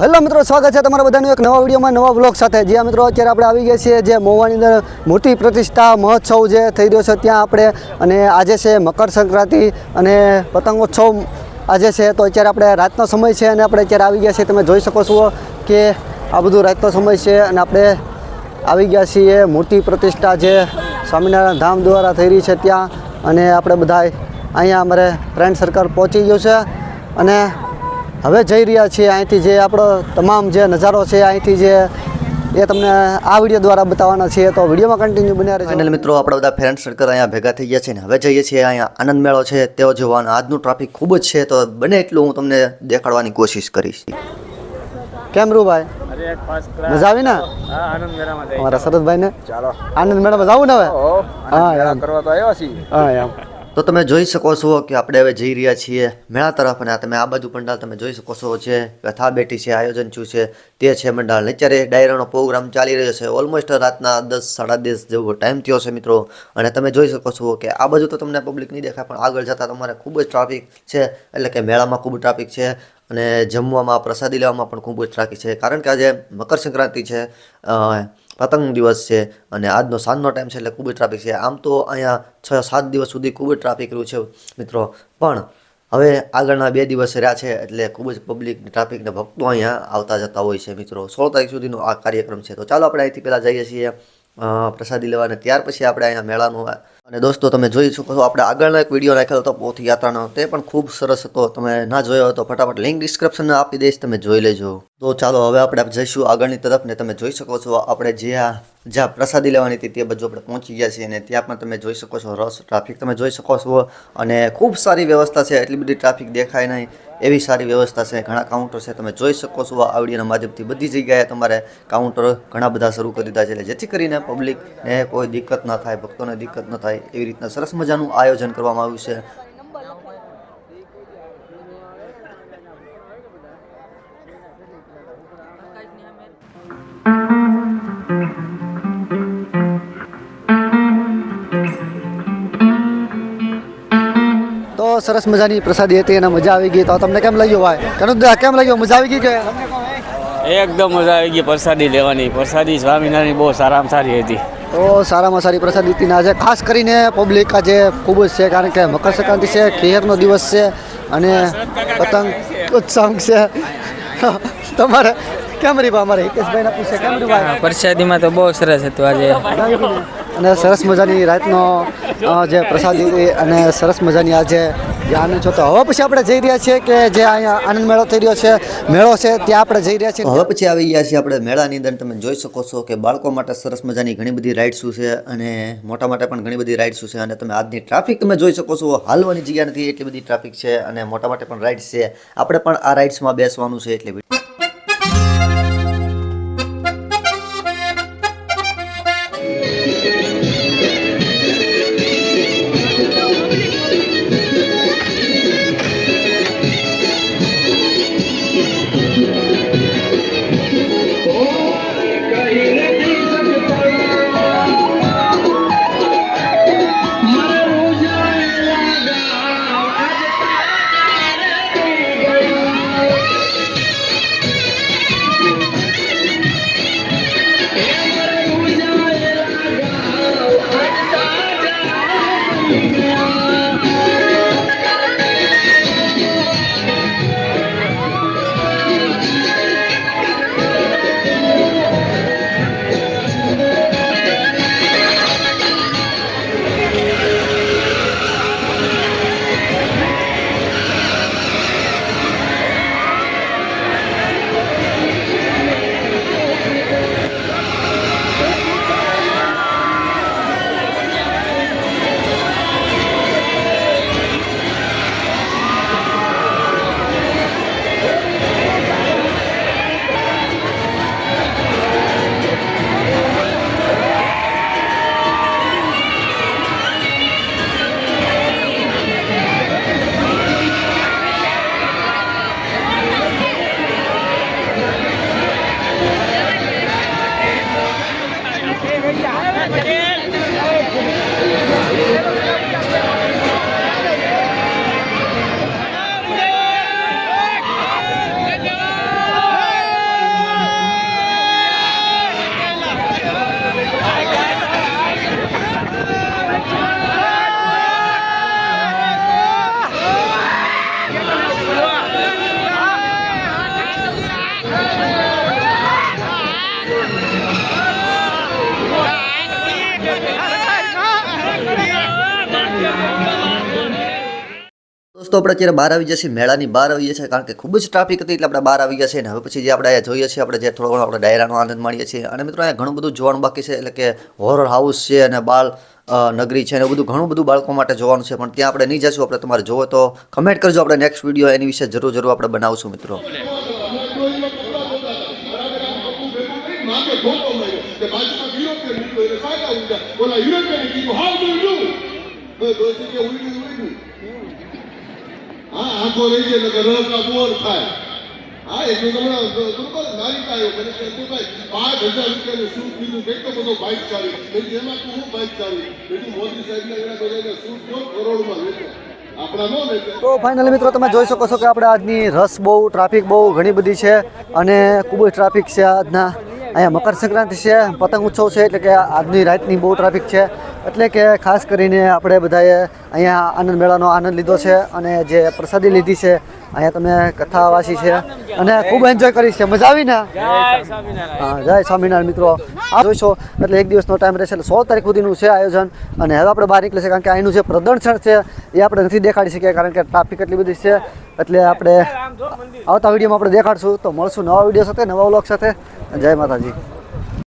Hello મિત્રો, સ્વાગત છે તમારા બધાનું એક નવા વિડીયોમાં, નવા બ્લોગ સાથે. જ્યાં મિત્રો અત્યારે આપણે આવી ગયા છીએ જે મહુવાની અંદર મૂર્તિ પ્રતિષ્ઠા મહોત્સવ જે થઈ રહ્યો છે ત્યાં આપણે, અને આજે છે મકર સંક્રાંતિ અને પતંગોત્સવ આજે છે. તો અત્યારે આપણે રાતનો સમય છે અને આપણે અત્યારે આવી ગયા છીએ. તમે જોઈ શકો છો કે આ બધું રાતનો સમય છે અને આપણે આવી ગયા છીએ મૂર્તિ પ્રતિષ્ઠા જે સ્વામિનારાયણ ધામ દ્વારા થઈ રહી છે ત્યાં. અને આપણે બધા અહીંયા અમારે ફ્રેન્ડ સર્કલ પહોંચી ગયું છે અને હવે જઈ રહ્યા છીએ અહીંથી. જે આપણો તમામ જે નજારો છે અહીંથી જે એ તમને આ વિડીયો દ્વારા બતાવવાના છીએ. તો વિડીયોમાં કન્ટિન્યુ બન્યા રહેજો. ફાઇનલ મિત્રો, આપણા બધા ફ્રેન્ડ સર્કલ અહીંયા ભેગા થઈ ગયા છે ને હવે જઈએ છીએ અહીંયા આનંદ મેળો છે તેઓ જોવાના. આજનું ટ્રાફિક ખૂબ જ છે, તો બને એટલું હું તમને દેખાડવાની કોશિશ કરીશ. કેમ રૂભાઈ, મજા આવી ને અમારા શરદભાઈ ને? ચાલો આનંદ મેળામાં જવું ને હવે? હા કરવા તો આવ્યા છીએ. હા એમ. તો તમે જોઈ શકો છો કે આપણે હવે જઈ રહ્યા છીએ મેળા તરફ. અને તમે આ બાજુ પંડાલ તમે જોઈ શકો છો જે કથા બેઠી છે, આયોજન થયું છે તે છે મંડાળ. અત્યારે ડાયરાનો પ્રોગ્રામ ચાલી રહ્યો છે. ઓલમોસ્ટ રાતના 10 સાડા 10 જેવો ટાઈમ થયો છે મિત્રો. અને તમે જોઈ શકો છો કે આ બાજુ તો તમને પબ્લિક નહીં દેખાય, પણ આગળ જતાં તમારે ખૂબ જ ટ્રાફિક છે. એટલે કે મેળામાં ખૂબ ટ્રાફિક છે અને જમવામાં પ્રસાદી લેવામાં પણ ખૂબ જ ટ્રાફિક છે. કારણ કે આજે મકર સંક્રાંતિ છે, પતંગ દિવસ છે અને આજનો સાંજનો ટાઈમ છે એટલે ખૂબ જ ટ્રાફિક છે. આમ તો અહીંયા 6-7 દિવસ સુધી ખૂબ જ ટ્રાફિક રહ્યું છે મિત્રો, પણ હવે આગળના 2 દિવસ રહ્યા છે એટલે ખૂબ જ પબ્લિક ટ્રાફિકને ભક્તો અહીંયા આવતા જતા હોય છે મિત્રો. 16 તારીખ સુધીનો આ કાર્યક્રમ છે. તો ચાલો આપણે અહીંથી પહેલાં જઈએ છીએ પ્રસાદી લેવાને, ત્યાર પછી આપણે અહીંયા મેળાનું. અને દોસ્તો તમે જોઈ શકો છો આપણે આગળનો એક વિડીયો નાખેલો હતો પોથયાત્રાનો, તે પણ ખૂબ સરસ હતો. તમે ના જોયો હોય તો ફટાફટ લિંક ડિસ્ક્રિપ્શનમાં આપી દઈશ, તમે જોઈ લેજો. તો ચાલો હવે આપણે જઈશું આગળની તરફ. ને તમે જોઈ શકો છો આપણે જ્યાં પ્રસાદી લેવાની હતી તે બાજુ આપણે પહોંચી ગયા છીએ. અને ત્યાં પણ તમે જોઈ શકો છો રસ ટ્રાફિક તમે જોઈ શકો છો. અને ખૂબ સારી વ્યવસ્થા છે, એટલી બધી ટ્રાફિક દેખાય નહીં એવી સારી વ્યવસ્થા છે. ઘણા કાઉન્ટર છે, તમે જોઈ શકો છો. આ વિડીયોના માધ્યમથી બધી જગ્યાએ તમારે કાઉન્ટર ઘણા બધા શરૂ કરી દીધા છે, એટલે જેથી કરીને પબ્લિકને કોઈ દિક્કત ના થાય, ભક્તોને દિક્કત ન થાય એવી રીતના સરસ મજાનું આયોજન કરવામાં આવ્યું છે. તો સરસ મજાની પ્રસાદી હતી અને મજા આવી ગઈ. તો તમને કેમ લાગ્યું ભાઈ? કનુદા કેમ લાગ્યું? મજા આવી ગઈ કે? એકદમ મજા આવી ગઈ પ્રસાદી લેવાની. પ્રસાદી સ્વામિનારાયણ બહુ સારામાં સારી હતી. તો સારામાં સારી પ્રસાદી હતી. આજે ખાસ કરીને પબ્લિક આજે ખૂબ જ છે, કારણ કે મકર સંક્રાંતિ છે, ખેરનો દિવસ છે અને પતંગ ઉત્સવ છે. તમારે કેમ રહી અમારે હિતેશભાઈને પૂછે કેમ રહ્યું ભાઈ? પ્રસાદીમાં તો બહુ સરસ હતું આજે. અને સરસ મજાની રાતનો જે પ્રસાદી હતી અને સરસ મજાની આજે જે આનંદ છો. તો હવે પછી આપણે જઈ રહ્યા છીએ કે જે અહીંયા આનંદ મેળો થઈ રહ્યો છે, મેળો છે ત્યાં આપણે જઈ રહ્યા છીએ. હવે પછી આવી ગયા છીએ આપણે મેળાની અંદર. તમે જોઈ શકો છો કે બાળકો માટે સરસ મજાની ઘણી બધી રાઇડ્સ છે અને મોટા માટે પણ ઘણી બધી રાઇડ્સ છે. અને તમે આજની ટ્રાફિક તમે જોઈ શકો છો, હાલવાની જગ્યા નથી એટલી બધી ટ્રાફિક છે. અને મોટા માટે પણ રાઇડ્સ છે. આપણે પણ આ રાઇડ્સમાં બેસવાનું છે એટલે દોસ્તો આપણે અત્યારે બહાર આવી ગયા છીએ, મેળાની બહાર આવી ગયા છીએ, કારણ કે ખૂબ જ ટ્રાફિક હતી એટલે આપણે બહાર આવી ગયા છીએ. અને હવે પછી જે આપણે અહીંયા જોઈએ છીએ, આપણે જે થોડો ઘણો આપણે ડાયરાનો આનંદ માણીએ છીએ. અને મિત્રો અહીંયા ઘણું બધું જોવાનું બાકી છે, એટલે કે હોરર હાઉસ છે અને બાળ નગરી છે, અને બધું ઘણું બધું બાળકો માટે જોવાનું છે. પણ ત્યાં આપણે નહીં જઈશું. આપણે તમારે જોવો તો કમેન્ટ કરજો, આપણે નેક્સ્ટ વિડીયો એની વિશે જરૂર આપણે બનાવશું મિત્રો. આંખો રહી જાય એટલે રસના બોર થાય. હા એટલું તમને બરોબર નારી કાયો મને કહેતો ભાઈ 5,000 રૂપિયાનું શૂટ લીધું, કેટલો બધો બાઇક ચાલી. એટલે એમાં તું હું બાઇક ચાલી એટલે મોદી સાહેબના એના બધાને શૂટ થયો કરોડમાં વેચો. આપણા નો વેચે. તો ફાઇનલી મિત્રો તમે જોઈ શકો છો કે આપણે આજની રસ બહુ, ટ્રાફિક બહુ ઘણી બધી છે અને ખૂબ જ ટ્રાફિક છે આજના. અહીંયા મકર સંક્રાંતિ છે, પતંગ ઉત્સવ છે, એટલે કે આજની રાતની બહુ ટ્રાફિક છે. એટલે કે ખાસ કરીને આપણે બધાએ અહીંયા આનંદ મેળાનો આનંદ લીધો છે અને જે પ્રસાદી લીધી છે, અહીંયા તમે કથા વાંચી છે અને ખૂબ એન્જોય કરી છે. મજા આવી ને? હા, જય સ્વામિનારાયણ મિત્રો. આ જોઈશો એટલે એક દિવસનો ટાઈમ રહેશે, એટલે 16 તારીખ સુધીનું છે આયોજન. અને હવે આપણે બહાર નીકળે છે, કારણ કે અહીંનું જે પ્રદર્શન છે એ આપણે નથી દેખાડી શકીએ, કારણ કે ટ્રાફિક એટલી બધી છે. એટલે આપણે આવતા વિડીયોમાં આપણે દેખાડશું. તો મળશું નવા વિડીયો સાથે, નવા વ્લોગ સાથે. જય માતાજી.